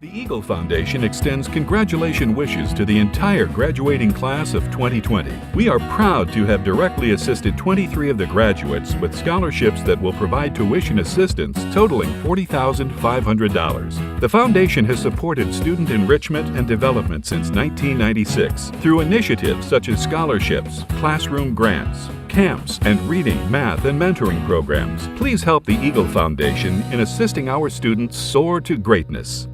The Eagle Foundation extends congratulation wishes to the entire graduating class of 2020. We are proud to have directly assisted 23 of the graduates with scholarships that will provide tuition assistance totaling $40,500. The foundation has supported student enrichment and development since 1996 through initiatives such as scholarships, classroom grants, camps, and reading, math, and mentoring programs. Please help the Eagle Foundation in assisting our students soar to greatness.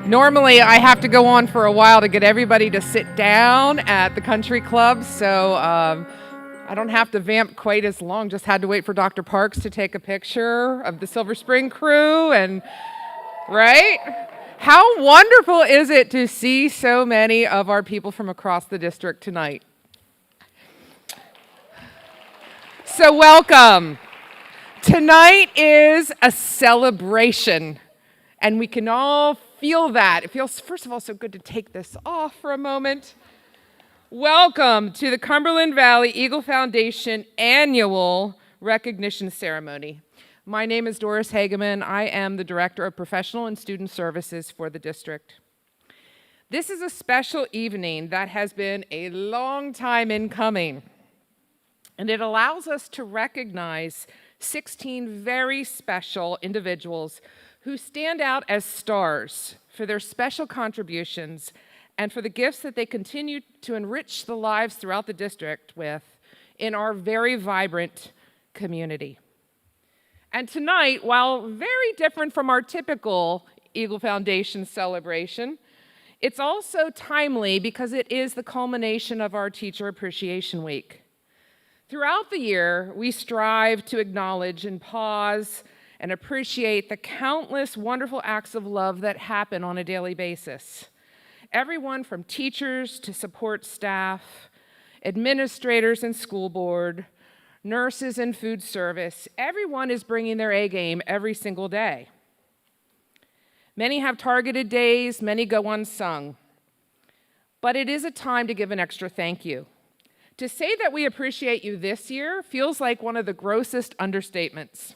Normally, I have to go on for a while to get everybody to sit down at the country club, so I don't have to vamp quite as long. Just had to wait for Dr. Parks to take a picture of the Silver Spring crew, and right? How wonderful is it to see so many of our people from across the district tonight? So welcome. Tonight is a celebration, and we can all feel that. It feels, first of all, so good to take this off for a moment. Welcome to the Cumberland Valley Eagle Foundation Annual Recognition Ceremony. My name is Doris Hageman. I am the Director of Professional and Student Services for the district. This is a special evening that has been a long time in coming, and it allows us to recognize 16 very special individuals who stand out as stars for their special contributions and for the gifts that they continue to enrich the lives throughout the district with in our very vibrant community. And tonight, while very different from our typical Eagle Foundation celebration, it's also timely because it is the culmination of our Teacher Appreciation Week. Throughout the year, we strive to acknowledge and pause and appreciate the countless wonderful acts of love that happen on a daily basis. Everyone from teachers to support staff, administrators and school board, nurses and food service, everyone is bringing their A game every single day. Many have targeted days, many go unsung. But it is a time to give an extra thank you. To say that we appreciate you this year feels like one of the grossest understatements.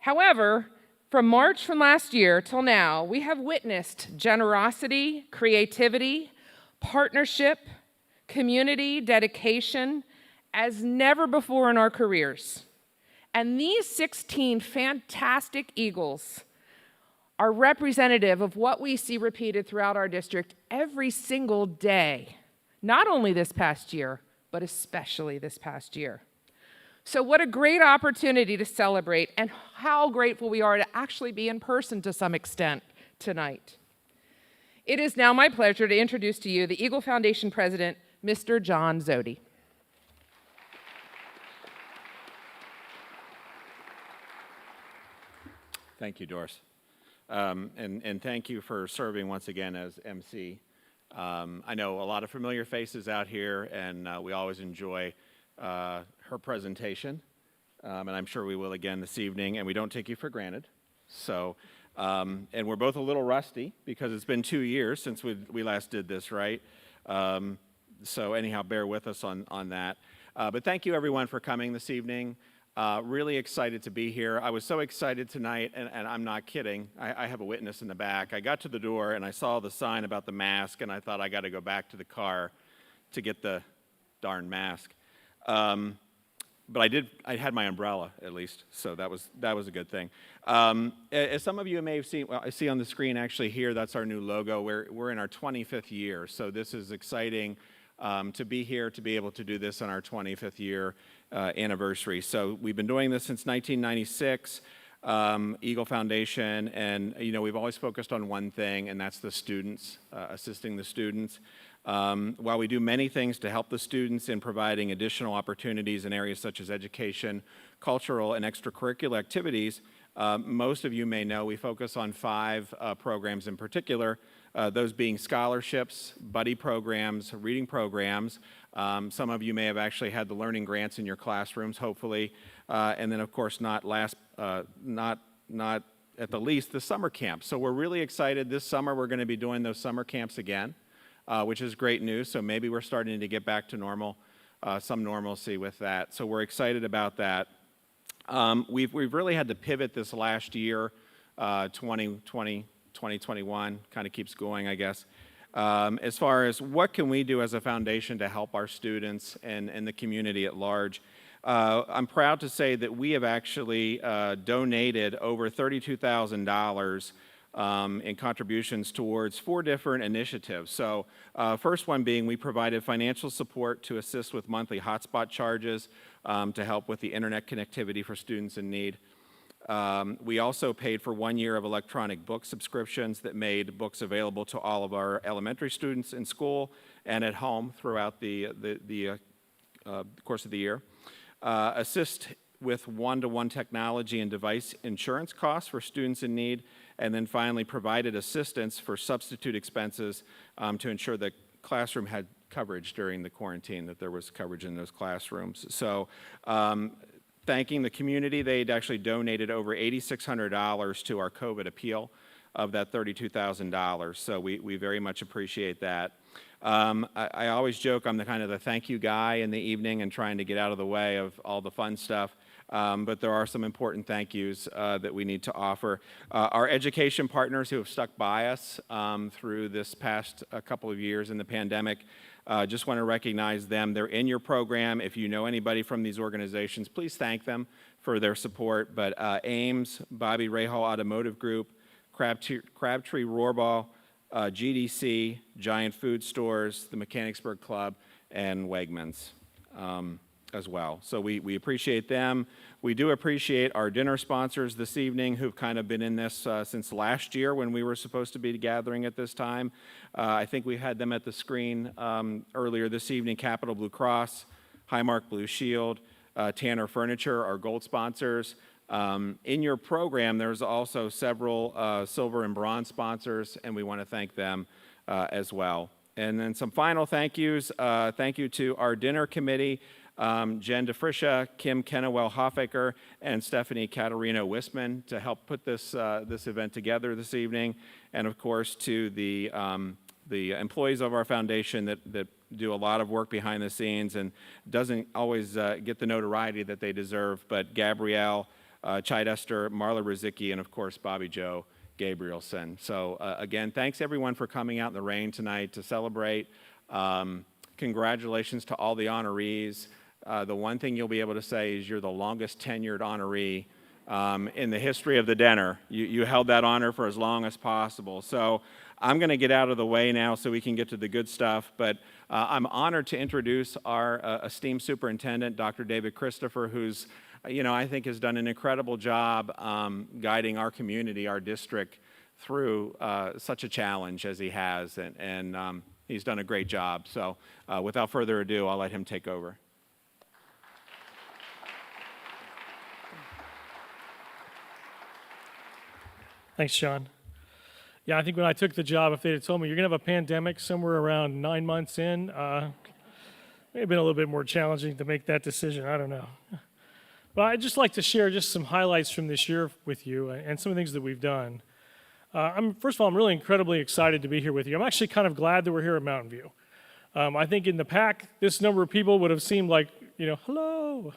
However, from March from last year till now, we have witnessed generosity, creativity, partnership, community, dedication as never before in our careers. And these 16 fantastic Eagles are representative of what we see repeated throughout our district every single day, not only this past year, but especially this past year. So what a great opportunity to celebrate, and how grateful we are to actually be in person to some extent tonight. It is now my pleasure to introduce to you the Eagle Foundation President, Mr. John Zodi. Thank you, Doris. And thank you for serving once again as MC. I know a lot of familiar faces out here, and we always enjoy her presentation, and I'm sure we will again this evening, and we don't take you for granted. So, and we're both a little rusty because it's been 2 years since we last did this, right? So anyhow, bear with us on that. But thank you everyone for coming this evening. Really excited to be here. I was so excited tonight, and I'm not kidding. I have a witness in the back. I got to the door and I saw the sign about the mask, and I thought I got to go back to the car to get the darn mask. But I had my umbrella at least, so that was a good thing. As some of you may have seen, well, I see on the screen actually here, that's our new logo. We're in our 25th year, so this is exciting to be here, to be able to do this on our 25th year anniversary. So we've been doing this since 1996, Eagle Foundation, and we've always focused on one thing, and that's the students, assisting the students. While we do many things to help the students in providing additional opportunities in areas such as education, cultural, and extracurricular activities, most of you may know we focus on 5 programs in particular, those being scholarships, buddy programs, reading programs. Some of you may have actually had the learning grants in your classrooms, hopefully, and then of course not at the least the summer camp. So we're really excited. This summer we're going to be doing those summer camps again. Which is great news. So maybe we're starting to get back to normal, some normalcy with that. So we're excited about that. We've really had to pivot this last year, 2020, 2021, kind of keeps going, I guess, as far as what can we do as a foundation to help our students and the community at large. I'm proud to say that we have actually donated over $32,000 in contributions towards 4 different initiatives. So first one being we provided financial support to assist with monthly hotspot charges to help with the internet connectivity for students in need. We also paid for 1 year of electronic book subscriptions that made books available to all of our elementary students in school and at home throughout the course of the year. Assist with one-to-one technology and device insurance costs for students in need, and then finally provided assistance for substitute expenses to ensure that classroom had coverage during the quarantine, that there was coverage in those classrooms. So thanking the community, they'd actually donated over $8,600 to our COVID appeal of that $32,000. So we very much appreciate that. I always joke I'm the kind of the thank you guy in the evening and trying to get out of the way of all the fun stuff. But there are some important thank yous that we need to offer. Our education partners who have stuck by us through this past couple of years in the pandemic, just want to recognize them. They're in your program. If you know anybody from these organizations, please thank them for their support. But Ames, Bobby Rahal Automotive Group, Crabtree Rohrbach, GDC, Giant Food Stores, the Mechanicsburg Club, and Wegmans as well. So we appreciate them. We do appreciate our dinner sponsors this evening who've kind of been in this since last year when we were supposed to be gathering at this time. I think we had them at the screen earlier this evening. Capital Blue Cross, Highmark Blue Shield, Tanner Furniture, our gold sponsors. In your program, there's also several silver and bronze sponsors, and we want to thank them as well. And then some final thank yous. Thank you to our dinner committee, Jen DeFriscia, Kim Kennewell Hoffaker, and Stephanie Caterino Wisman to help put this event together this evening. And of course to the employees of our foundation that do a lot of work behind the scenes and doesn't always get the notoriety that they deserve, but Gabrielle, Chidester, Marla Rizicki, and of course Bobby Joe Gabrielson. So again, thanks everyone for coming out in the rain tonight to celebrate. Congratulations to all the honorees. The one thing you'll be able to say is you're the longest tenured honoree in the history of the dinner. You held that honor for as long as possible. So I'm going to get out of the way now so we can get to the good stuff, but I'm honored to introduce our esteemed superintendent, Dr. David Christopher, who's I think has done an incredible job guiding our community, our district, through such a challenge as he has, and he's done a great job. So without further ado, I'll let him take over. Thanks, John. Yeah, I think when I took the job, if they had told me you're going to have a pandemic somewhere around 9 months in, it may have been a little bit more challenging to make that decision. I don't know. But I'd just like to share just some highlights from this year with you and some of the things that we've done. First of all, I'm really incredibly excited to be here with you. I'm actually kind of glad that we're here at Mountain View. I think in the PAC, this number of people would have seemed like, hello,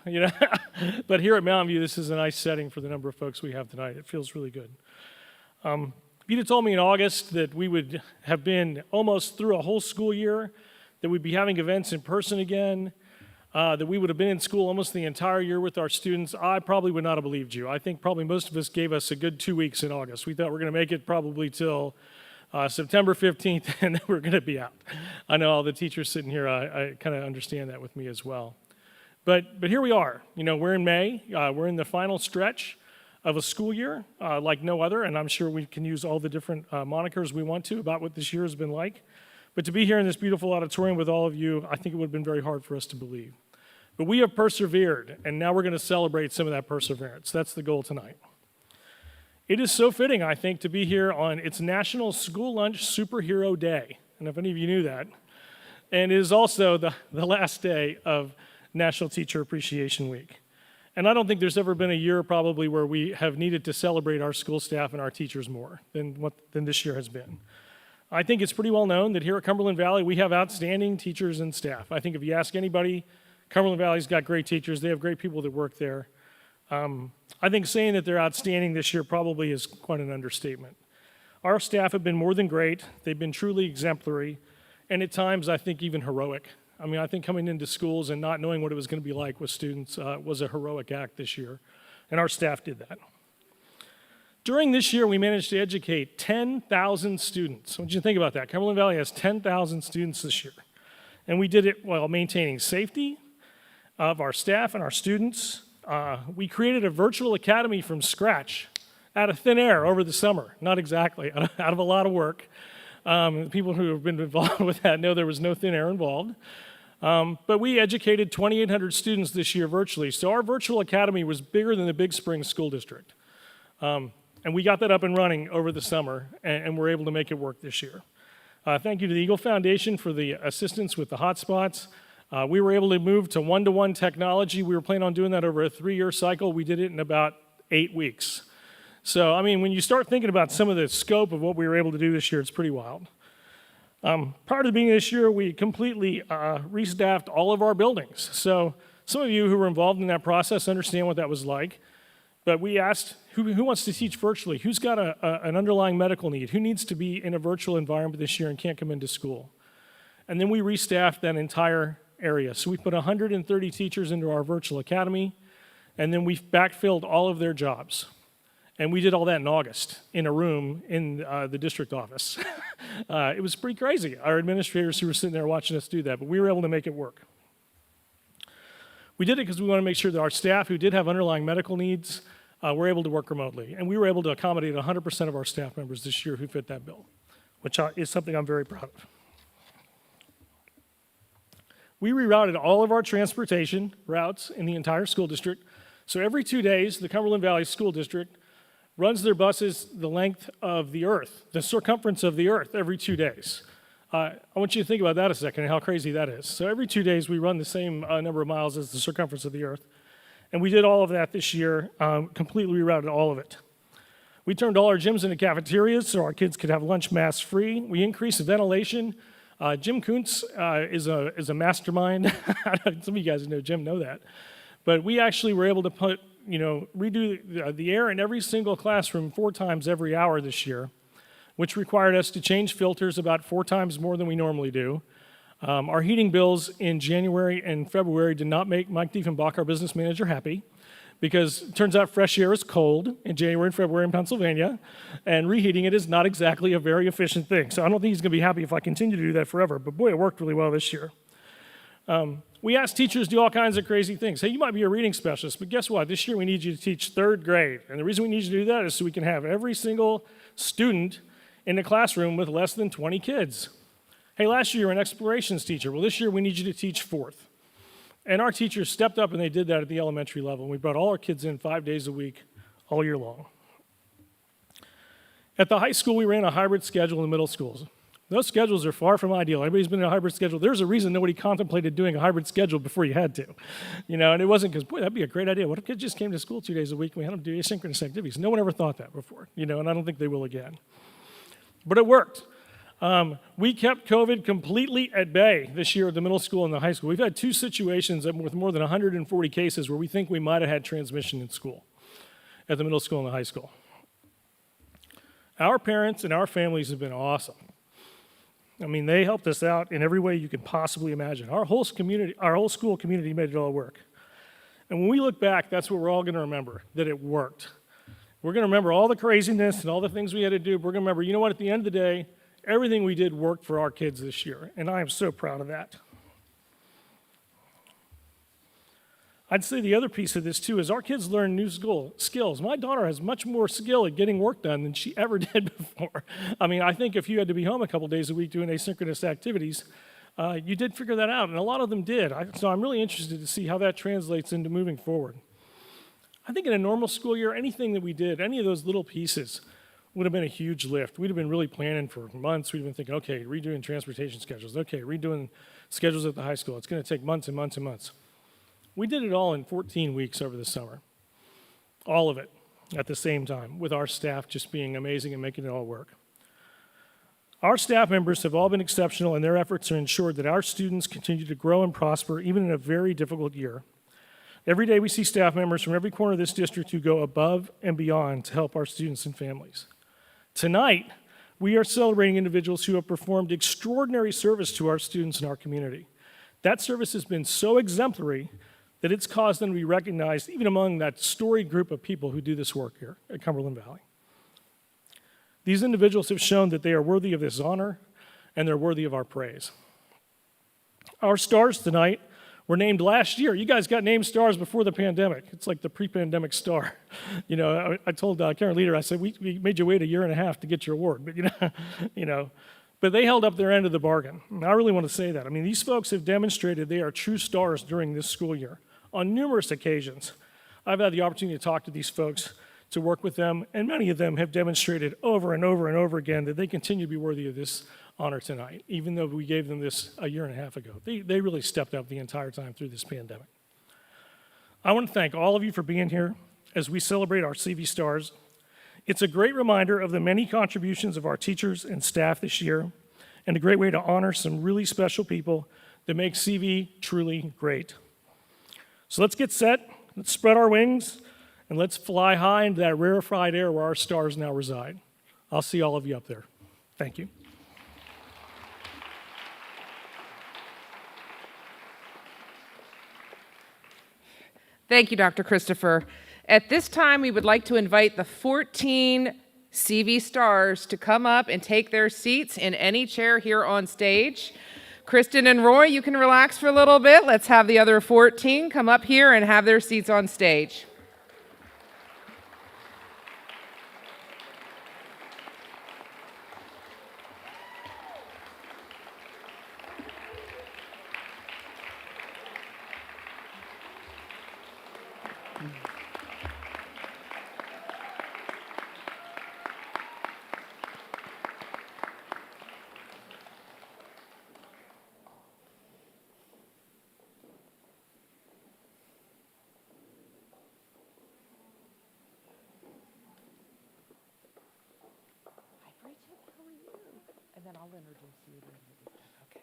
But here at Mountain View, this is a nice setting for the number of folks we have tonight. It feels really good. If you'd have told me in August that we would have been almost through a whole school year, that we'd be having events in person again, that we would have been in school almost the entire year with our students, I probably would not have believed you. I think probably most of us gave us a good 2 weeks in August. We thought we were going to make it probably till September 15th, and then we're going to be out. I know all the teachers sitting here, I kind of understand that with me as well. But here we are. We're in May. We're in the final stretch of a school year like no other, and I'm sure we can use all the different monikers we want to about what this year has been like. But to be here in this beautiful auditorium with all of you, I think it would have been very hard for us to believe. But we have persevered, and now we're going to celebrate some of that perseverance. That's the goal tonight. It is so fitting, I think, to be here on its National School Lunch Superhero Day. And if any of you knew that. And it is also the last day of National Teacher Appreciation Week. And I don't think there's ever been a year probably where we have needed to celebrate our school staff and our teachers more than this year has been. I think it's pretty well known that here at Cumberland Valley, we have outstanding teachers and staff. I think if you ask anybody, Cumberland Valley's got great teachers. They have great people that work there. I think saying that they're outstanding this year probably is quite an understatement. Our staff have been more than great. They've been truly exemplary, and at times I think even heroic. I think coming into schools and not knowing what it was going to be like with students was a heroic act this year, and our staff did that. During this year, we managed to educate 10,000 students. What did you think about that? Cumberland Valley has 10,000 students this year, and we did it while maintaining safety of our staff and our students, We created a virtual academy from scratch out of thin air over the summer. Not exactly, out of a lot of work. People who have been involved with that know there was no thin air involved. But we educated 2,800 students this year virtually. So our virtual academy was bigger than the Big Springs School District. And we got that up and running over the summer, and we're able to make it work this year. Thank you to the Eagle Foundation for the assistance with the hotspots. We were able to move to one-to-one technology. We were planning on doing that over a 3-year cycle. We did it in about 8 weeks. So, I mean, when you start thinking about some of the scope of what we were able to do this year, it's pretty wild. Prior to the beginning of this year, we completely restaffed all of our buildings. So some of you who were involved in that process understand what that was like. But we asked, who wants to teach virtually? Who's got an underlying medical need? Who needs to be in a virtual environment this year and can't come into school? And then we restaffed that entire area. So we put 130 teachers into our virtual academy, and then we backfilled all of their jobs. And we did all that in August in a room in the district office. It was pretty crazy. Our administrators who were sitting there watching us do that, but we were able to make it work. We did it because we want to make sure that our staff who did have underlying medical needs were able to work remotely. And we were able to accommodate 100% of our staff members this year who fit that bill, which is something I'm very proud of. We rerouted all of our transportation routes in the entire school district. So every 2 days, the Cumberland Valley School District runs their buses the length of the earth, the circumference of the earth every 2 days. I want you to think about that a second and how crazy that is. So every 2 days we run the same number of miles as the circumference of the earth. And we did all of that this year, completely rerouted all of it. We turned all our gyms into cafeterias so our kids could have lunch mask free. We increased the ventilation. Jim Kuntz is a mastermind. Some of you guys who know Jim know that. But we actually were able to redo the air in every single classroom 4 times every hour this year, which required us to change filters about 4 times more than we normally do. Our heating bills in January and February did not make Mike Diefenbach, our business manager, happy, because it turns out fresh air is cold in January and February in Pennsylvania, and reheating it is not exactly a very efficient thing. So I don't think he's going to be happy if I continue to do that forever, but boy, it worked really well this year. We asked teachers to do all kinds of crazy things. Hey, you might be a reading specialist, but guess what? This year we need you to teach 3rd grade. And the reason we need you to do that is so we can have every single student in the classroom with less than 20 kids. Hey, last year you were an explorations teacher. Well, this year we need you to teach 4th. And our teachers stepped up and they did that at the elementary level. And we brought all our kids in 5 days a week, all year long. At the high school, we ran a hybrid schedule in the middle schools. Those schedules are far from ideal. Everybody's been in a hybrid schedule. There's a reason nobody contemplated doing a hybrid schedule before you had to. And it wasn't because, boy, that'd be a great idea. What if kids just came to school 2 days a week and we had them do asynchronous activities? No one ever thought that before, and I don't think they will again. But it worked. We kept COVID completely at bay this year at the middle school and the high school. We've had 2 situations with more than 140 cases where we think we might have had transmission in school, at the middle school and the high school. Our parents and our families have been awesome. I mean, they helped us out in every way you could possibly imagine. Our whole school community made it all work. And when we look back, that's what we're all going to remember, that it worked. We're going to remember all the craziness and all the things we had to do. We're going to remember, you know what, at the end of the day, everything we did worked for our kids this year, and I am so proud of that. I'd say the other piece of this, too, is our kids learn new skills. My daughter has much more skill at getting work done than she ever did before. I mean, I think if you had to be home a couple days a week doing asynchronous activities, you did figure that out, and a lot of them did. So I'm really interested to see how that translates into moving forward. I think in a normal school year, anything that we did, any of those little pieces, would have been a huge lift. We'd have been really planning for months. We'd have been thinking, okay, redoing transportation schedules. Okay, redoing schedules at the high school. It's going to take months and months and months. We did it all in 14 weeks over the summer. All of it at the same time, with our staff just being amazing and making it all work. Our staff members have all been exceptional, and their efforts are ensured that our students continue to grow and prosper, even in a very difficult year. Every day we see staff members from every corner of this district who go above and beyond to help our students and families. Tonight, we are celebrating individuals who have performed extraordinary service to our students and our community. That service has been so exemplary that it's caused them to be recognized even among that storied group of people who do this work here at Cumberland Valley. These individuals have shown that they are worthy of this honor and they're worthy of our praise. Our stars tonight were named last year. You guys got named stars before the pandemic. It's like the pre-pandemic star. You know, I told Karen Leader, I said, we made you wait a year and a half to get your award, but but they held up their end of the bargain. And I really want to say that. I mean, these folks have demonstrated they are true stars during this school year. On numerous occasions, I've had the opportunity to talk to these folks, to work with them, and many of them have demonstrated over and over and over again that they continue to be worthy of this honor tonight, even though we gave them this a year and a half ago. They really stepped up the entire time through this pandemic. I want to thank all of you for being here as we celebrate our CV stars. It's a great reminder of the many contributions of our teachers and staff this year, and a great way to honor some really special people that make CV truly great. So let's get set, let's spread our wings, and let's fly high into that rarefied air where our stars now reside. I'll see all of you up there. Thank you. Thank you, Dr. Christopher. At this time, we would like to invite the 14 CV stars to come up and take their seats in any chair here on stage. Kristen and Roy, you can relax for a little bit. Let's have the other 14 come up here and have their seats on stage. And then I'll introduce you. Okay.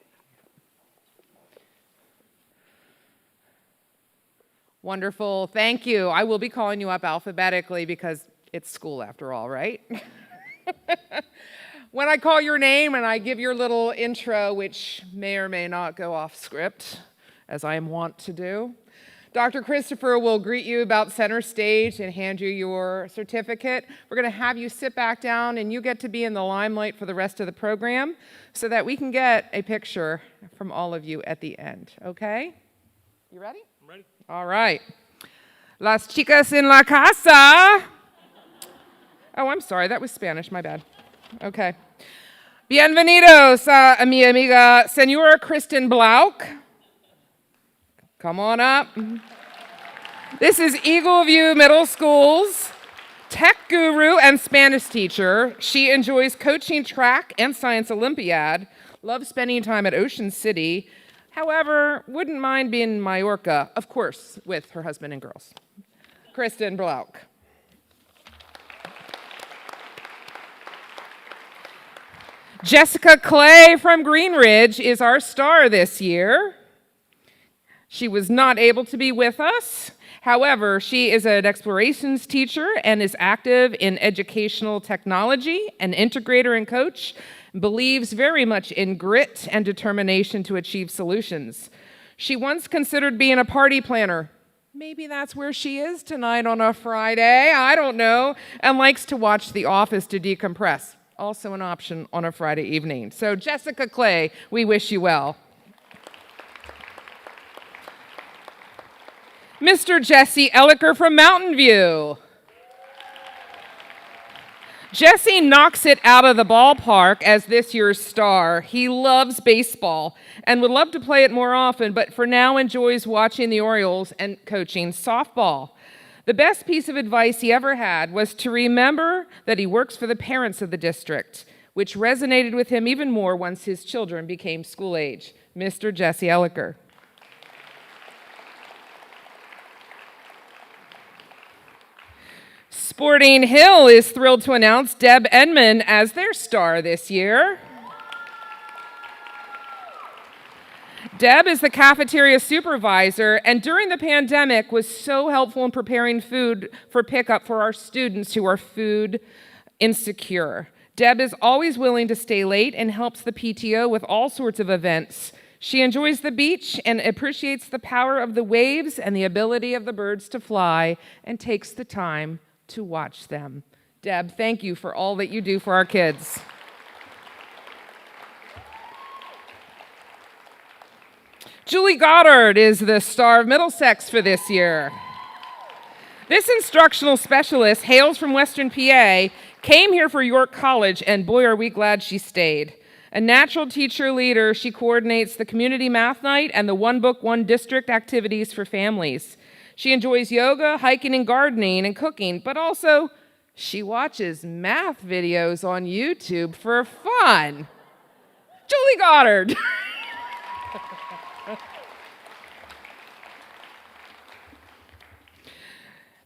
Wonderful. Thank you. I will be calling you up alphabetically because it's school after all, right? When I call your name and I give your little intro, which may or may not go off script, as I am wont to do, Dr. Christopher will greet you about center stage and hand you your certificate. We're going to have you sit back down and you get to be in the limelight for the rest of the program so that we can get a picture from all of you at the end, okay? You ready? I'm ready. All right. Las chicas en la casa. Oh, I'm sorry, that was Spanish, my bad. Okay. Bienvenidos a mi amiga, Señora Kristen Blauck. Come on up. This is Eagle View Middle School's tech guru and Spanish teacher. She enjoys coaching track and science Olympiad, loves spending time at Ocean City, however, wouldn't mind being in Mallorca, of course, with her husband and girls. Kristen Blauck. Jessica Clay from Green Ridge is our star this year. She was not able to be with us. However, she is an explorations teacher and is active in educational technology, an integrator and coach, believes very much in grit and determination to achieve solutions. She once considered being a party planner. Maybe that's where she is tonight on a Friday, I don't know, and likes to watch The Office to decompress. Also an option on a Friday evening. So Jessica Clay, we wish you well. Mr. Jesse Elliker from Mountain View. Jesse knocks it out of the ballpark as this year's star. He loves baseball and would love to play it more often, but for now enjoys watching the Orioles and coaching softball. The best piece of advice he ever had was to remember that he works for the parents of the district, which resonated with him even more once his children became school age. Mr. Jesse Elliker. Sporting Hill is thrilled to announce Deb Edmond as their star this year. Deb is the cafeteria supervisor and during the pandemic was so helpful in preparing food for pickup for our students who are food insecure. Deb is always willing to stay late and helps the PTO with all sorts of events. She enjoys the beach and appreciates the power of the waves and the ability of the birds to fly and takes the time to watch them. Deb, thank you for all that you do for our kids. Julie Goddard is the star of Middlesex for this year. This instructional specialist hails from Western PA, came here for York College, and boy, are we glad she stayed. A natural teacher leader, she coordinates the community math night and the One Book, One District activities for families. She enjoys yoga, hiking and gardening and cooking, but also she watches math videos on YouTube for fun. Julie Goddard.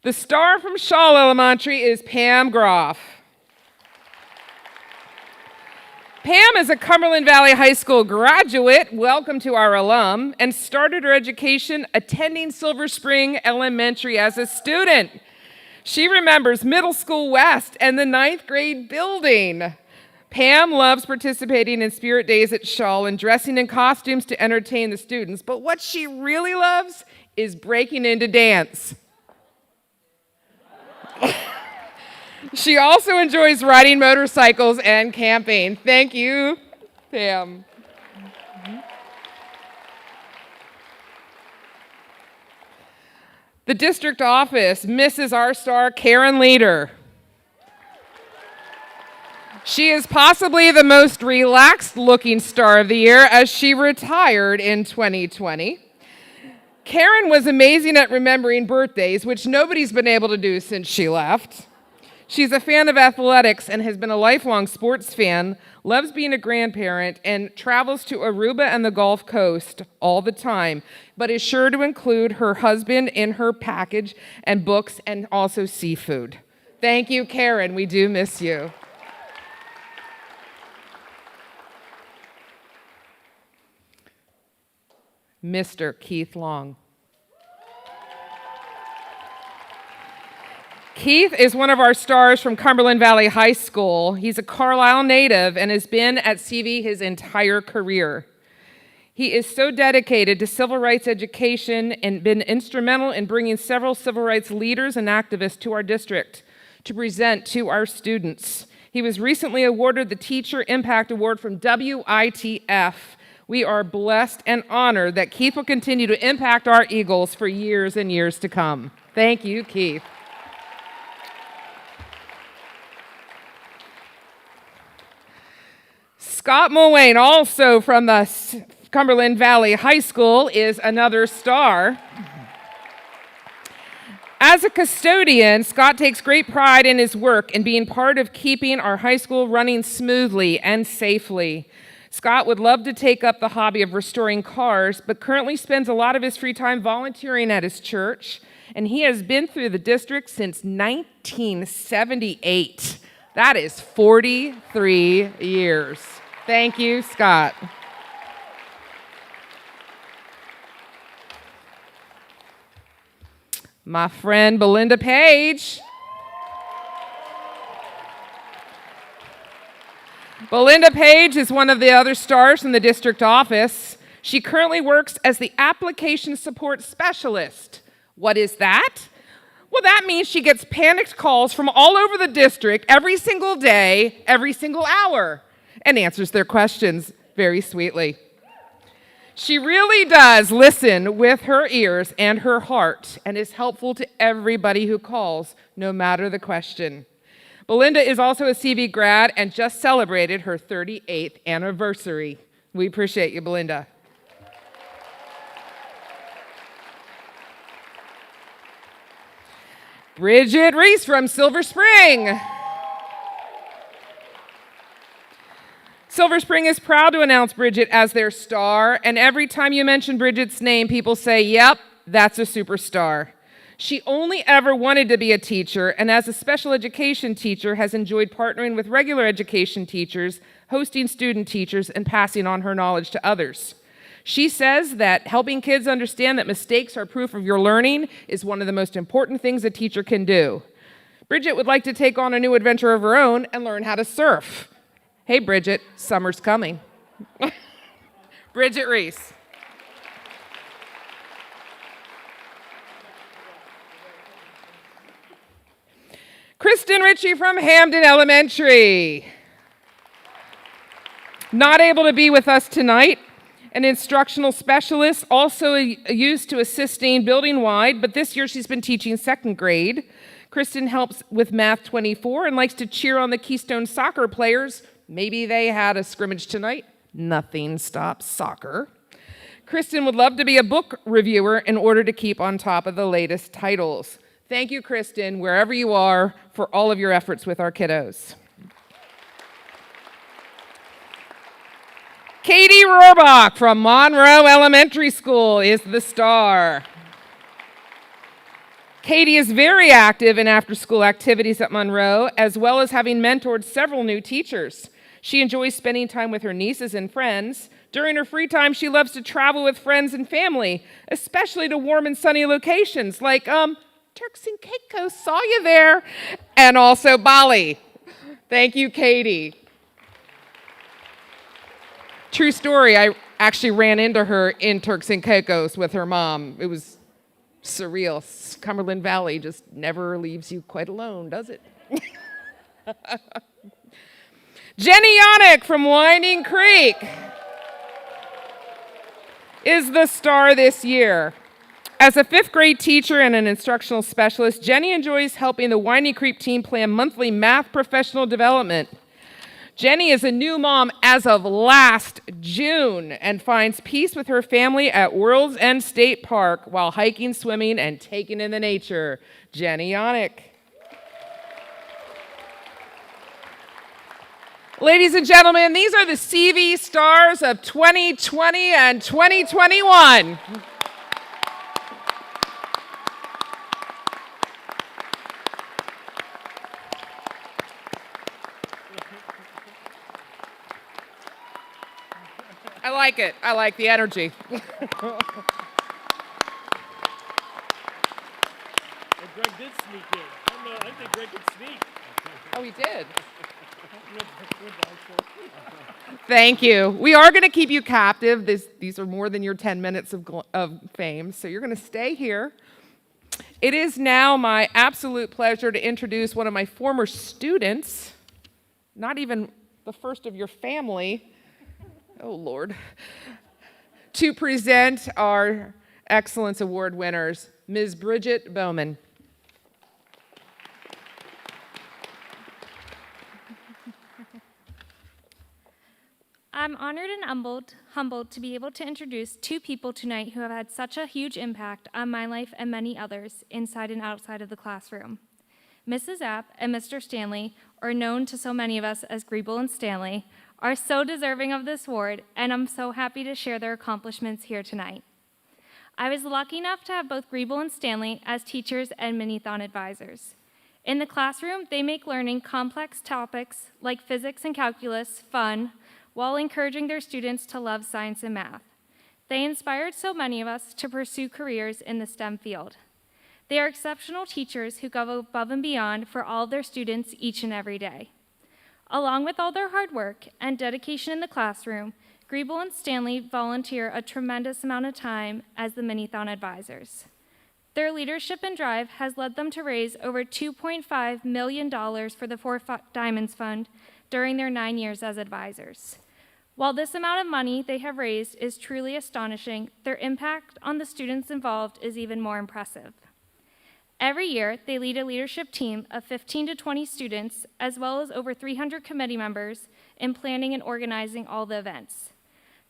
The star from Shaw Elementary is Pam Groff. Pam is a Cumberland Valley High School graduate, welcome to our alum, and started her education attending Silver Spring Elementary as a student. She remembers Middle School West and the 9th grade building. Pam loves participating in Spirit Days at Shaw and dressing in costumes to entertain the students, but what she really loves is breaking into dance. She also enjoys riding motorcycles and camping. Thank you, Pam. The district office misses our star, Karen Leader. She is possibly the most relaxed looking star of the year as she retired in 2020. Karen was amazing at remembering birthdays, which nobody's been able to do since she left. She's a fan of athletics and has been a lifelong sports fan, loves being a grandparent, and travels to Aruba and the Gulf Coast all the time, but is sure to include her husband in her package and books and also seafood. Thank you, Karen. We do miss you. Mr. Keith Long. Keith is one of our stars from Cumberland Valley High School. He's a Carlisle native and has been at CV his entire career. He is so dedicated to civil rights education and been instrumental in bringing several civil rights leaders and activists to our district to present to our students. He was recently awarded the Teacher Impact Award from WITF. We are blessed and honored that Keith will continue to impact our Eagles for years and years to come. Thank you, Keith. Scott Mulwayne, also from the Cumberland Valley High School, is another star. As a custodian, Scott takes great pride in his work and being part of keeping our high school running smoothly and safely. Scott would love to take up the hobby of restoring cars, but currently spends a lot of his free time volunteering at his church, and he has been through the district since 1978. That is 43 years. Thank you, Scott. My friend Belinda Page. Belinda Page is one of the other stars in the district office. She currently works as the application support specialist. What is that? Well, that means she gets panicked calls from all over the district every single day, every single hour, and answers their questions very sweetly. She really does listen with her ears and her heart and is helpful to everybody who calls, no matter the question. Belinda is also a CV grad and just celebrated her 38th anniversary. We appreciate you, Belinda. Bridget Reese from Silver Spring. Silver Spring is proud to announce Bridget as their star, and every time you mention Bridget's name, people say, yep, that's a superstar. She only ever wanted to be a teacher, and as a special education teacher has enjoyed partnering with regular education teachers, hosting student teachers, and passing on her knowledge to others. She says that helping kids understand that mistakes are proof of your learning is one of the most important things a teacher can do. Bridget would like to take on a new adventure of her own and learn how to surf. Hey, Bridget, summer's coming. Bridget Reese. Kristen Ritchie from Hamden Elementary. Not able to be with us tonight. an instructional specialist, also used to assisting building-wide, but this year she's been teaching second grade. Kristen helps with Math 24 and likes to cheer on the Keystone soccer players. Maybe they had a scrimmage tonight. Nothing stops soccer. Kristen would love to be a book reviewer in order to keep on top of the latest titles. Thank you, Kristen, wherever you are, for all of your efforts with our kiddos. Katie Rohrbach from Monroe Elementary School is the star. Katie is very active in after-school activities at Monroe, as well as having mentored several new teachers. She enjoys spending time with her nieces and friends. During her free time, she loves to travel with friends and family, especially to warm and sunny locations like Turks and Caicos, saw you there, and also Bali. Thank you, Katie. True story, I actually ran into her in Turks and Caicos with her mom. It was surreal. Cumberland Valley just never leaves you quite alone, does it? Jenny Yannick from Winding Creek is the star this year. As a fifth grade teacher and an instructional specialist, Jenny enjoys helping the Winding Creek team plan monthly math professional development. Jenny is a new mom as of last June and finds peace with her family at World's End State Park while hiking, swimming, and taking in the nature. Jenny Yannick. Ladies and gentlemen, these are the CV stars of 2020 and 2021. I like it. I like the energy. Greg did sneak in. I think Greg could sneak. Oh, he did. Thank you. We are going to keep you captive. These are more than your 10 minutes of fame, so you're going to stay here. It is now my absolute pleasure to introduce one of my former students, not even the first of your family, oh Lord, to present our Excellence Award winners, Ms. Bridget Bowman. I'm honored and humbled to be able to introduce two people tonight who have had such a huge impact on my life and many others inside and outside of the classroom. Mrs. App and Mr. Stanley, or known to so many of us as Griebel and Stanley, are so deserving of this award, and I'm so happy to share their accomplishments here tonight. I was lucky enough to have both Griebel and Stanley as teachers and Minithon advisors. In the classroom, they make learning complex topics like physics and calculus fun, while encouraging their students to love science and math. They inspired so many of us to pursue careers in the STEM field. They are exceptional teachers who go above and beyond for all of their students each and every day. Along with all their hard work and dedication in the classroom, Griebel and Stanley volunteer a tremendous amount of time as the Minithon advisors. Their leadership and drive has led them to raise over $2.5 million for the Four Diamonds Fund during their 9 years as advisors. While this amount of money they have raised is truly astonishing, their impact on the students involved is even more impressive. Every year, they lead a leadership team of 15 to 20 students, as well as over 300 committee members in planning and organizing all the events.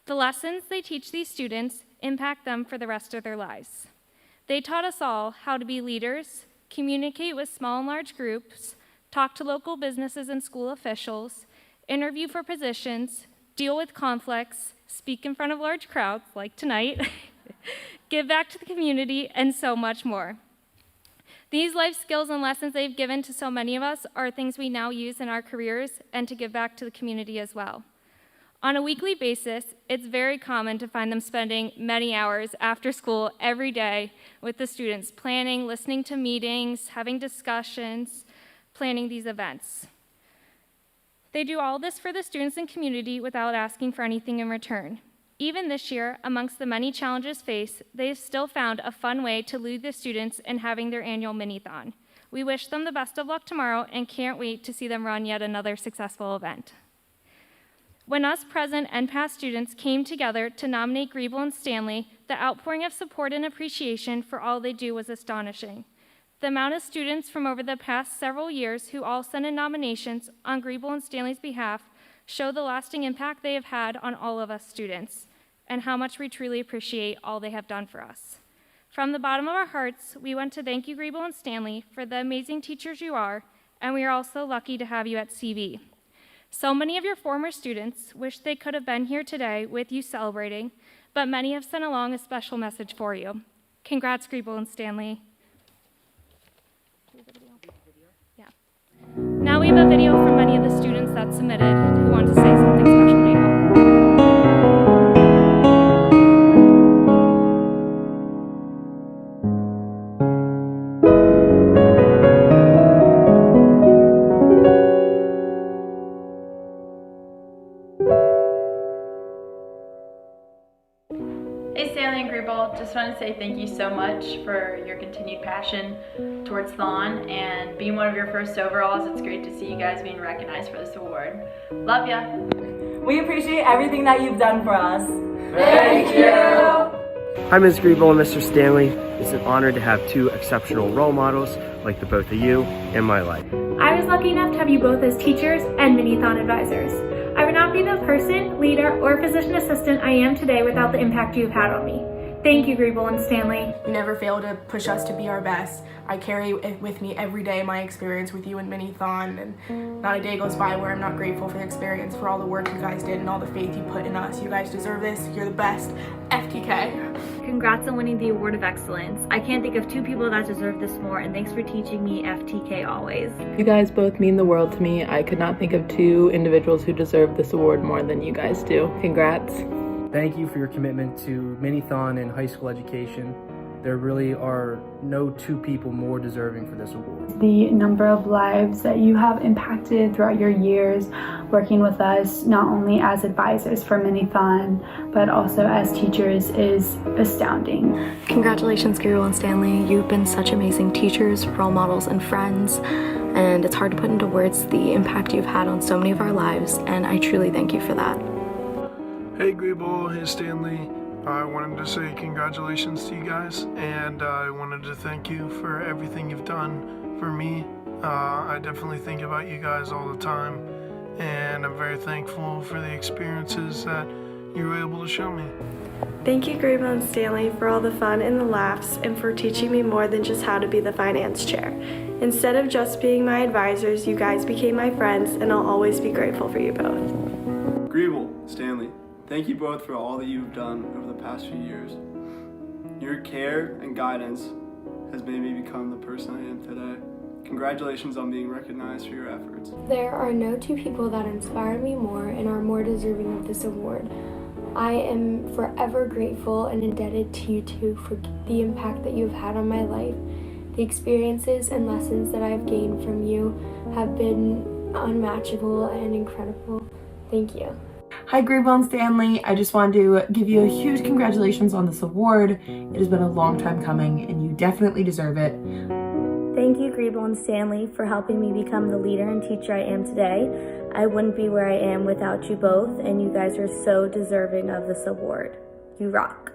The lessons they teach these students impact them for the rest of their lives. They taught us all how to be leaders, communicate with small and large groups, talk to local businesses and school officials, interview for positions, deal with conflicts, speak in front of large crowds, like tonight, give back to the community, and so much more. These life skills and lessons they've given to so many of us are things we now use in our careers and to give back to the community as well. On a weekly basis, it's very common to find them spending many hours after school every day with the students, planning, listening to meetings, having discussions, planning these events. They do all this for the students and community without asking for anything in return. Even this year, amongst the many challenges faced, they've still found a fun way to lead the students in having their annual Minithon. We wish them the best of luck tomorrow and can't wait to see them run yet another successful event. When us present and past students came together to nominate Griebel and Stanley, the outpouring of support and appreciation for all they do was astonishing. The amount of students from over the past several years who all sent in nominations on Griebel and Stanley's behalf show the lasting impact they have had on all of us students and how much we truly appreciate all they have done for us. From the bottom of our hearts, we want to thank you, Griebel and Stanley, for the amazing teachers you are, and we are also lucky to have you at CV. So many of your former students wish they could have been here today with you celebrating, but many have sent along a special message for you. Congrats, Griebel and Stanley. Yeah. Now we have a video from many of the students that submitted who want to say something special to you. Hey Stanley and Griebel, just want to say thank you so much for your continued passion towards Thon and being one of your first overalls. It's great to see you guys being recognized for this award. Love ya! We appreciate everything that you've done for us. Thank you! Hi Ms. Griebel and Mr. Stanley. It's an honor to have two exceptional role models like the both of you in my life. I was lucky enough to have you both as teachers and mini-thon advisors. I would not be the person, leader, or physician assistant I am today without the impact you've had on me. Thank you, Griebel and Stanley. You never fail to push us to be our best. I carry with me every day my experience with you and Mini-thon, and not a day goes by where I'm not grateful for the experience, for all the work you guys did and all the faith you put in us. You guys deserve this. You're the best. FTK. Congrats on winning the Award of Excellence. I can't think of two people that deserve this more, and thanks for teaching me FTK always. You guys both mean the world to me. I could not think of two individuals who deserve this award more than you guys do. Congrats. Thank you for your commitment to Mini-thon and high school education. There really are no two people more deserving for this award. The number of lives that you have impacted throughout your years working with us, not only as advisors for Mini-thon, but also as teachers, is astounding. Congratulations, Griebel and Stanley. You've been such amazing teachers, role models, and friends, and it's hard to put into words the impact you've had on so many of our lives, and I truly thank you for that. Hey Griebel, hey Stanley. I wanted to say congratulations to you guys, and I wanted to thank you for everything you've done for me. I definitely think about you guys all the time, and I'm very thankful for the experiences that you were able to show me. Thank you, Griebel and Stanley, for all the fun and the laughs, and for teaching me more than just how to be the finance chair. Instead of just being my advisors, you guys became my friends, and I'll always be grateful for you both. Griebel, Stanley, thank you both for all that you've done over the past few years. Your care and guidance has made me become the person I am today. Congratulations on being recognized for your efforts. There are no two people that inspire me more and are more deserving of this award. I am forever grateful and indebted to you two for the impact that you've had on my life. The experiences and lessons that I've gained from you have been unmatchable and incredible. Thank you. Hi Griebel and Stanley, I just wanted to give you a huge congratulations on this award. It has been a long time coming and you definitely deserve it. Thank you, Griebel and Stanley, for helping me become the leader and teacher I am today. I wouldn't be where I am without you both, and you guys are so deserving of this award. You rock.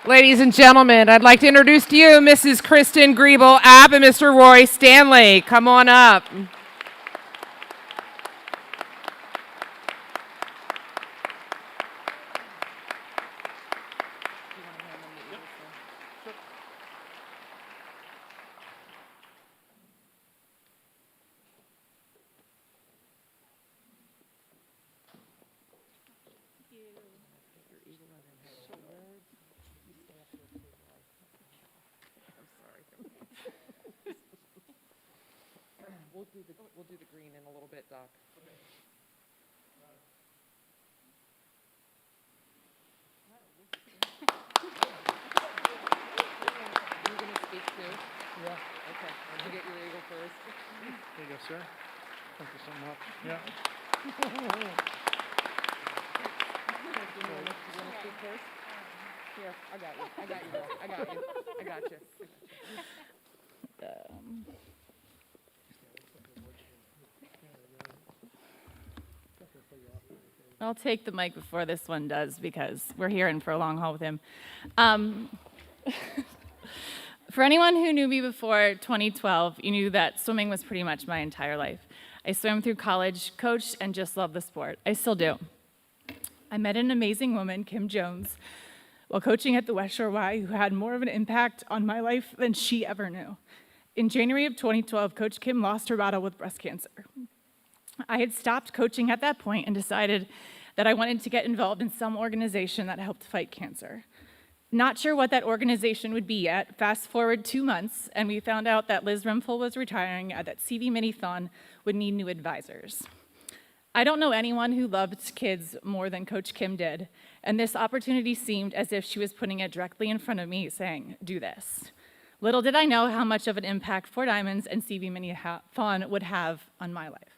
Ladies and gentlemen, I'd like to introduce to you Mrs. Kristen Griebel App and Mr. Roy Stanley. Come on up. We'll do the green in a little bit, Doc. Okay. Are you going to speak too? Yeah. Okay. Let me get your eagle first. There you go, sir. Thank you so much. Yeah. You want to speak first? Here, I got you. I got you, girl. I got you. I got you. I'll take the mic before this one does because we're here in for a long haul with him. For anyone who knew me before 2012, you knew that swimming was pretty much my entire life. I swam through college, coached, and just loved the sport. I still do. I met an amazing woman, Kim Jones, while coaching at the West Shore Y, who had more of an impact on my life than she ever knew. In January of 2012, Coach Kim lost her battle with breast cancer. I had stopped coaching at that point and decided that I wanted to get involved in some organization that helped fight cancer. Not sure what that organization would be yet. Fast forward 2 months, and we found out that Liz Rimful was retiring and that CV Minithon would need new advisors. I don't know anyone who loved kids more than Coach Kim did, and this opportunity seemed as if she was putting it directly in front of me, saying, do this. Little did I know how much of an impact Four Diamonds and CV Minithon would have on my life.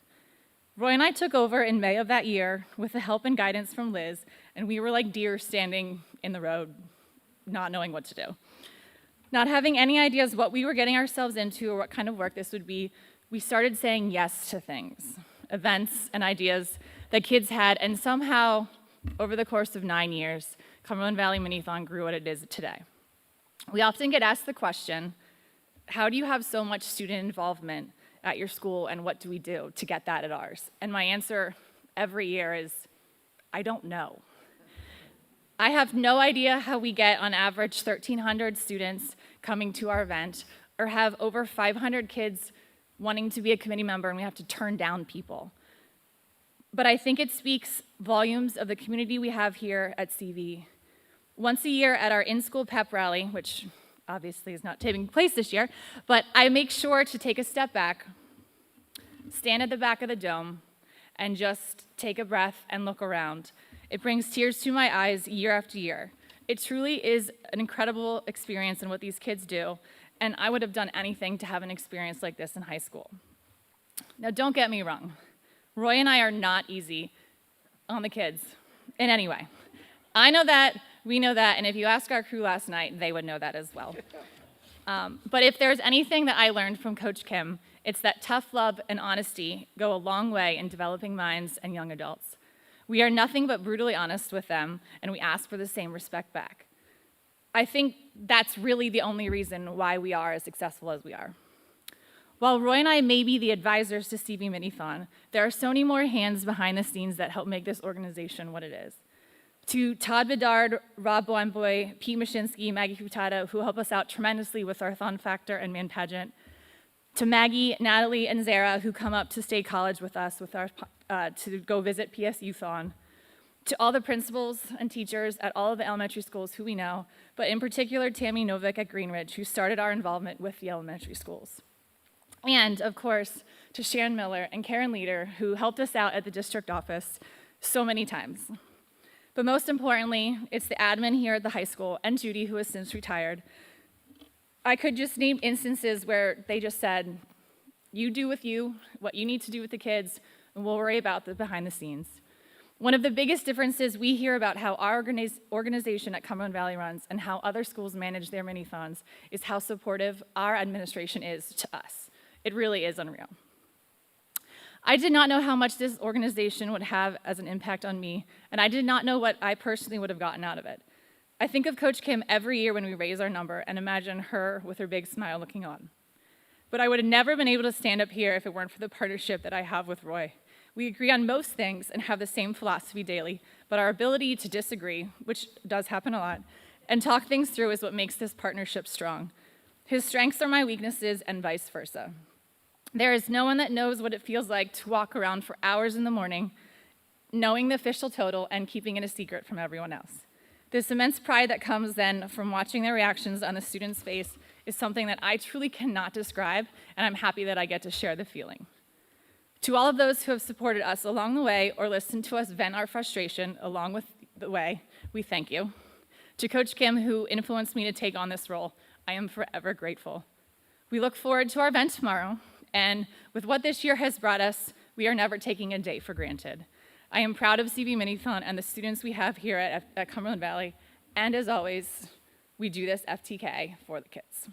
Roy and I took over in May of that year with the help and guidance from Liz, and we were like deer standing in the road, not knowing what to do. Not having any ideas what we were getting ourselves into or what kind of work this would be, we started saying yes to things, events and ideas that kids had, and somehow, over the course of 9 years, Cumberland Valley Minithon grew what it is today. We often get asked the question, how do you have so much student involvement at your school, and what do we do to get that at ours? And my answer every year is, I don't know. I have no idea how we get on average 1,300 students coming to our event, or have over 500 kids wanting to be a committee member and we have to turn down people. But I think it speaks volumes of the community we have here at CV. Once a year at our in-school pep rally, which obviously is not taking place this year, but I make sure to take a step back, stand at the back of the dome, and just take a breath and look around. It brings tears to my eyes year after year. It truly is an incredible experience in what these kids do, and I would have done anything to have an experience like this in high school. Now, don't get me wrong. Roy and I are not easy on the kids in any way. I know that, we know that, and if you ask our crew last night, they would know that as well. But if there's anything that I learned from Coach Kim, it's that tough love and honesty go a long way in developing minds and young adults. We are nothing but brutally honest with them, and we ask for the same respect back. I think that's really the only reason why we are as successful as we are. While Roy and I may be the advisors to CV Minithon, there are so many more hands behind the scenes that help make this organization what it is. To Todd Bedard, Rob Boimboy, Pete Mashinsky, Maggie Furtado, who help us out tremendously with our Thon Factor and Man Pageant. To Maggie, Natalie, and Zara, who come up to State College with us to go visit PSU Thon. To all the principals and teachers at all of the elementary schools who we know, but in particular Tammy Novick at Greenridge, who started our involvement with the elementary schools. And, of course, to Sharon Miller and Karen Leader, who helped us out at the district office so many times. But most importantly, it's the admin here at the high school, and Judy, who has since retired. I could just name instances where they just said, you do with you what you need to do with the kids, and we'll worry about the behind the scenes. One of the biggest differences we hear about how our organization at Cumberland Valley runs and how other schools manage their minithons is how supportive our administration is to us. It really is unreal. I did not know how much this organization would have as an impact on me, and I did not know what I personally would have gotten out of it. I think of Coach Kim every year when we raise our number and imagine her with her big smile looking on. But I would have never been able to stand up here if it weren't for the partnership that I have with Roy. We agree on most things and have the same philosophy daily, but our ability to disagree, which does happen a lot, and talk things through is what makes this partnership strong. His strengths are my weaknesses and vice versa. There is no one that knows what it feels like to walk around for hours in the morning, knowing the official total and keeping it a secret from everyone else. This immense pride that comes then from watching their reactions on the student's face is something that I truly cannot describe, and I'm happy that I get to share the feeling. To all of those who have supported us along the way or listened to us vent our frustration along with the way, we thank you. To Coach Kim, who influenced me to take on this role, I am forever grateful. We look forward to our event tomorrow, and with what this year has brought us, we are never taking a day for granted. I am proud of CV Minithon and the students we have here at Cumberland Valley, And as always, we do this FTK for the kids.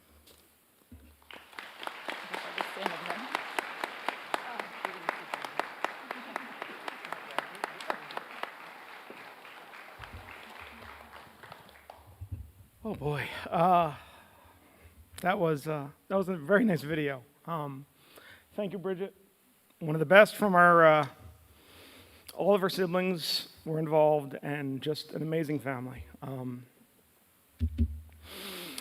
Oh boy, that was a very nice video. Thank you, Bridget. One of the best from our all of our siblings were involved, and just an amazing family.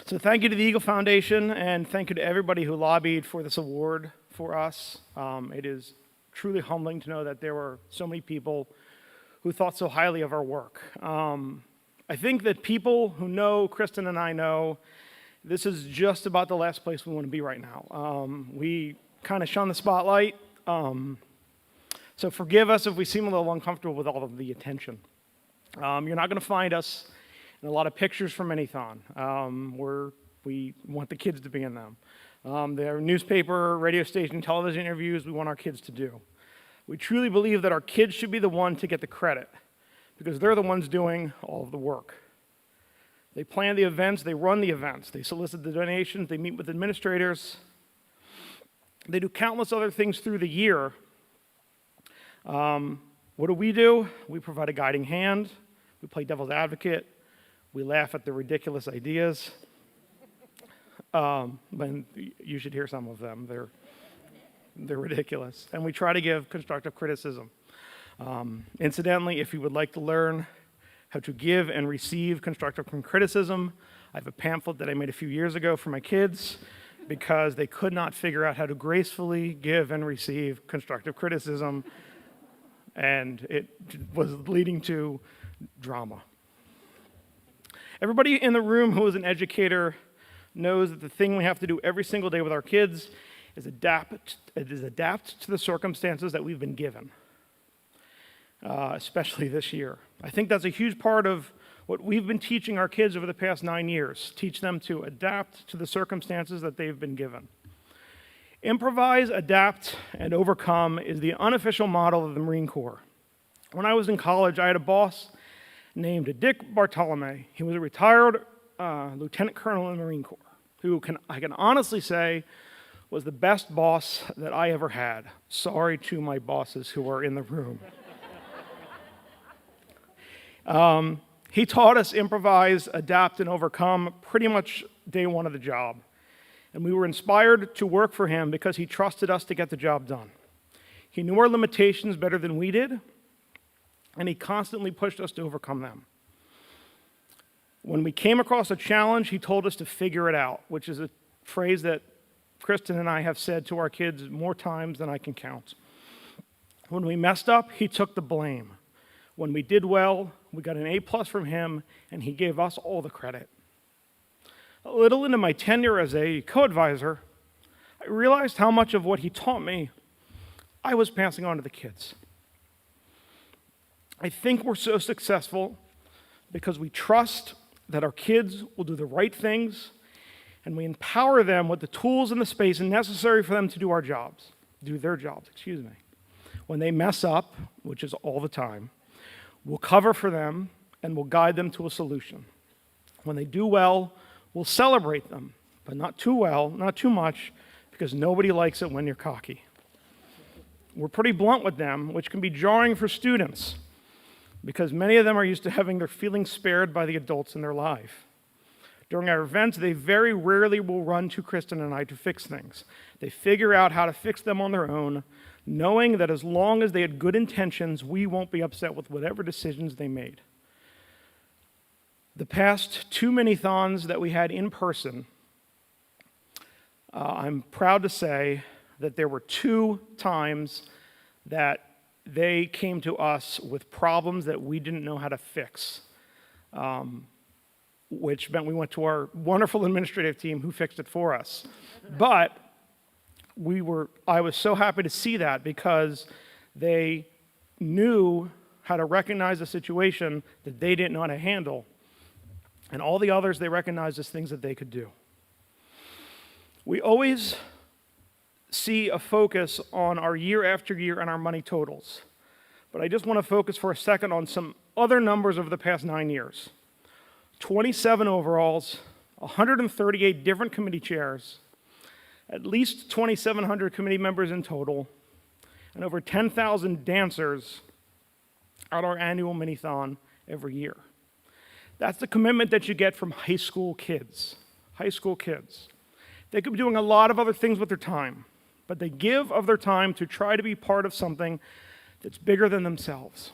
So thank you to the Eagle Foundation, and thank you to everybody who lobbied for this award for us. It is truly humbling to know that there were so many people who thought so highly of our work. I think that people who know Kristen and I know this is just about the last place we want to be right now. We kind of shun the spotlight, so forgive us if we seem a little uncomfortable with all of the attention. You're not going to find us in a lot of pictures from Anython. We want the kids to be in them. There are newspaper, radio station, television interviews we want our kids to do. We truly believe that our kids should be the one to get the credit, because they're the ones doing all of the work. They plan the events, they run the events, they solicit the donations, they meet with administrators. They do countless other things through the year. What do? We provide a guiding hand, we play devil's advocate, we laugh at the ridiculous ideas. But you should hear some of them, they're ridiculous. And we try to give constructive criticism. Incidentally, if you would like to learn how to give and receive constructive criticism, I have a pamphlet that I made a few years ago for my kids because they could not figure out how to gracefully give and receive constructive criticism, and it was leading to drama. Everybody in the room who is an educator knows that the thing we have to do every single day with our kids is adapt to the circumstances that we've been given. Especially this year. I think that's a huge part of what we've been teaching our kids over the past 9 years. Teach them to adapt to the circumstances that they've been given. Improvise, adapt, and overcome is the unofficial model of the Marine Corps. When I was in college, I had a boss named Dick Bartolome. He was a retired lieutenant colonel in the Marine Corps, who I can honestly say was the best boss that I ever had. Sorry to my bosses who are in the room. He taught us improvise, adapt, and overcome pretty much day one of the job. And we were inspired to work for him because he trusted us to get the job done. He knew our limitations better than we did, and he constantly pushed us to overcome them. When we came across a challenge, he told us to figure it out, which is a phrase that Kristen and I have said to our kids more times than I can count. When we messed up, he took the blame. When we did well, we got an A+ from him, and he gave us all the credit. A little into my tenure as a co-advisor, I realized how much of what he taught me I was passing on to the kids. I think we're so successful because we trust that our kids will do the right things, and we empower them with the tools and the space necessary for them to do their jobs. When they mess up, which is all the time, we'll cover for them and we'll guide them to a solution. When they do well, we'll celebrate them, but not too well, not too much, because nobody likes it when you're cocky. We're pretty blunt with them, which can be jarring for students, because many of them are used to having their feelings spared by the adults in their life. During our events, they very rarely will run to Kristen and I to fix things. They figure out how to fix them on their own, knowing that as long as they had good intentions, we won't be upset with whatever decisions they made. The past 2 mini-thons that we had in person, I'm proud to say that there were 2 times that they came to us with problems that we didn't know how to fix, which meant we went to our wonderful administrative team who fixed it for us. But I was so happy to see that because they knew how to recognize a situation that they didn't know how to handle, and all the others they recognized as things that they could do. We always see a focus on our year after year and our money totals, but I just want to focus for a second on some other numbers over the past 9 years. 27 overalls, 138 different committee chairs, at least 2,700 committee members in total, and over 10,000 dancers at our annual mini-thon every year. That's the commitment that you get from high school kids. High school kids. They could be doing a lot of other things with their time, but they give of their time to try to be part of something that's bigger than themselves.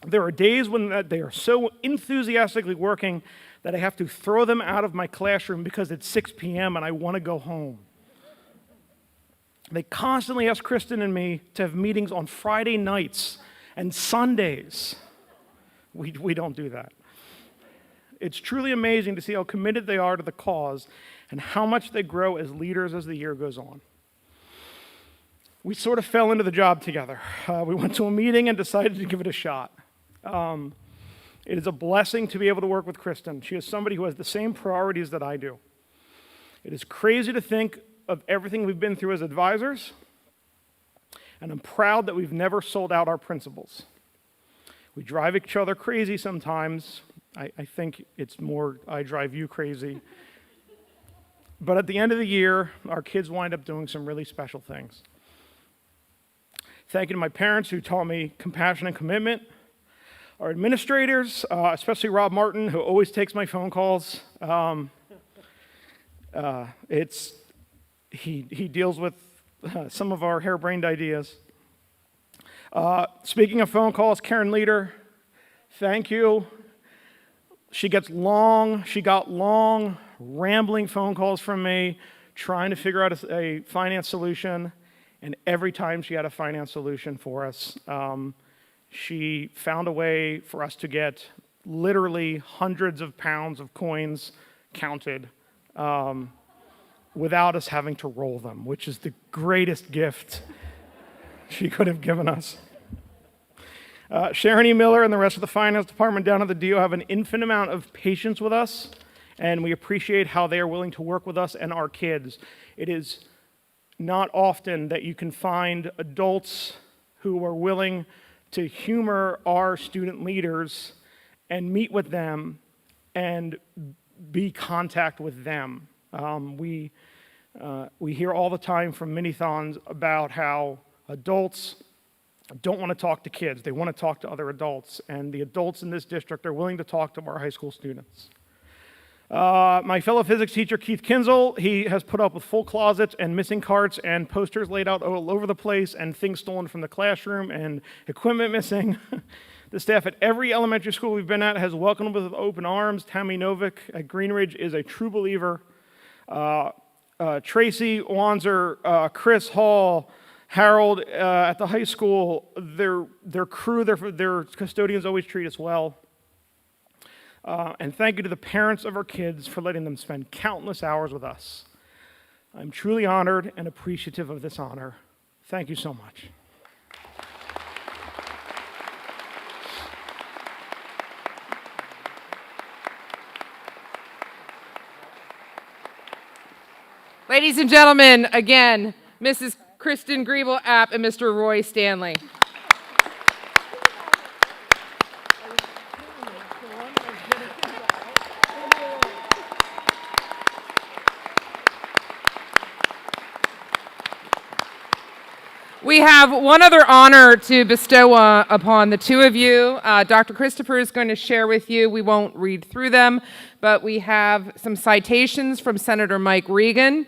There are days when they are so enthusiastically working that I have to throw them out of my classroom because it's 6 p.m. and I want to go home. They constantly ask Kristen and me to have meetings on Friday nights and Sundays. We don't do that. It's truly amazing to see how committed they are to the cause and how much they grow as leaders as the year goes on. We sort of fell into the job together. We went to a meeting and decided to give it a shot. It is a blessing to be able to work with Kristen. She is somebody who has the same priorities that I do. It is crazy to think of everything we've been through as advisors, and I'm proud that we've never sold out our principles. We drive each other crazy sometimes. I think it's more I drive you crazy. But at the end of the year, our kids wind up doing some really special things. Thank you to my parents who taught me compassion and commitment. Our administrators, especially Rob Martin, who always takes my phone calls. He deals with some of our harebrained ideas. Speaking of phone calls, Karen Leader, thank you. She got long, rambling phone calls from me trying to figure out a finance solution, and every time she had a finance solution for us, she found a way for us to get literally hundreds of pounds of coins counted without us having to roll them, which is the greatest gift she could have given us. Sharon E. Miller and the rest of the finance department down at the DO have an infinite amount of patience with us, and we appreciate how they are willing to work with us and our kids. It is not often that you can find adults who are willing to humor our student leaders and meet with them and be contact with them. We hear all the time from mini-thons about how adults don't want to talk to kids. They want to talk to other adults, and the adults in this district are willing to talk to our high school students. My fellow physics teacher, Keith Kinzel, he has put up with full closets and missing carts and posters laid out all over the place and things stolen from the classroom and equipment missing. The staff at every elementary school we've been at has welcomed us with open arms. Tammy Novick at Greenridge is a true believer. Tracy Wanzer, Chris Hall, Harold at the high school, their crew, their custodians always treat us well. And thank you to the parents of our kids for letting them spend countless hours with us. I'm truly honored and appreciative of this honor. Thank you so much. Ladies and gentlemen, again, Mrs. Kristen Griebel-App and Mr. Roy Stanley. We have one other honor to bestow upon the two of you. Dr. Christopher is going to share with you. We won't read through them, but we have some citations from Senator Mike Regan,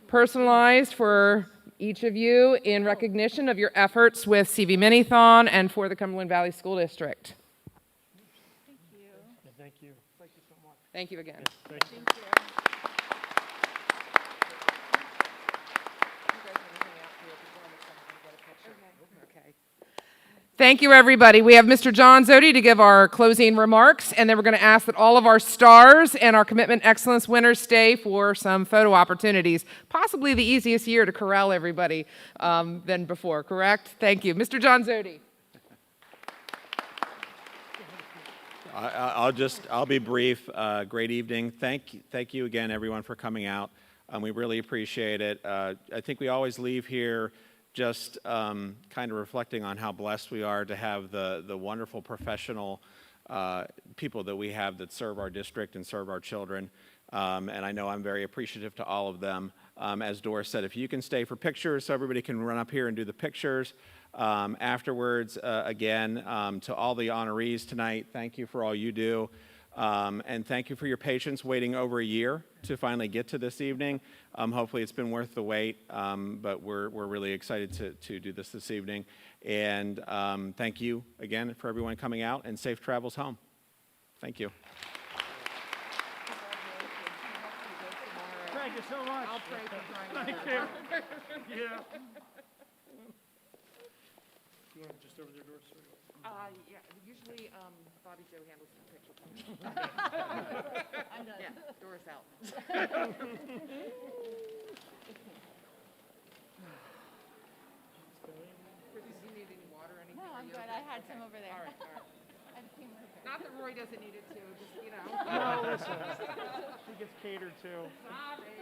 personalized for each of you in recognition of your efforts with CV Minithon and for the Cumberland Valley School District. Thank you. Thank you. Thank you so much. Thank you again. Thank you. Thank you, everybody. We have Mr. John Zodi to give our closing remarks, and then we're going to ask that all of our stars and our Commitment Excellence winners stay for some photo opportunities. Possibly the easiest year to corral everybody than before, correct? Thank you. Mr. John Zodi. I'll be brief. Great evening. Thank you again, everyone, for coming out. We really appreciate it. I think we always leave here just kind of reflecting on how blessed we are to have the wonderful professional people that we have that serve our district and serve our children. And I know I'm very appreciative to all of them. As Doris said, if you can stay for pictures so everybody can run up here and do the pictures. Afterwards, again, to all the honorees tonight, thank you for all you do. And thank you for your patience waiting over a year to finally get to this evening. Hopefully it's been worth the wait, but we're really excited to do this evening. And thank you again for everyone coming out, and safe travels home. Thank you. Thank you so much. I'll pray for Thank you. Yeah. You want them just over there, Doris? Yeah, usually Bobby Joe handles the picture. I'm done. Yeah, Doris out. Chris, do you need any water or anything? No, I'm good. I had some over there. All right, all right. Not that Roy doesn't need it too, just, you know. No, listen. She gets catered to. Sorry.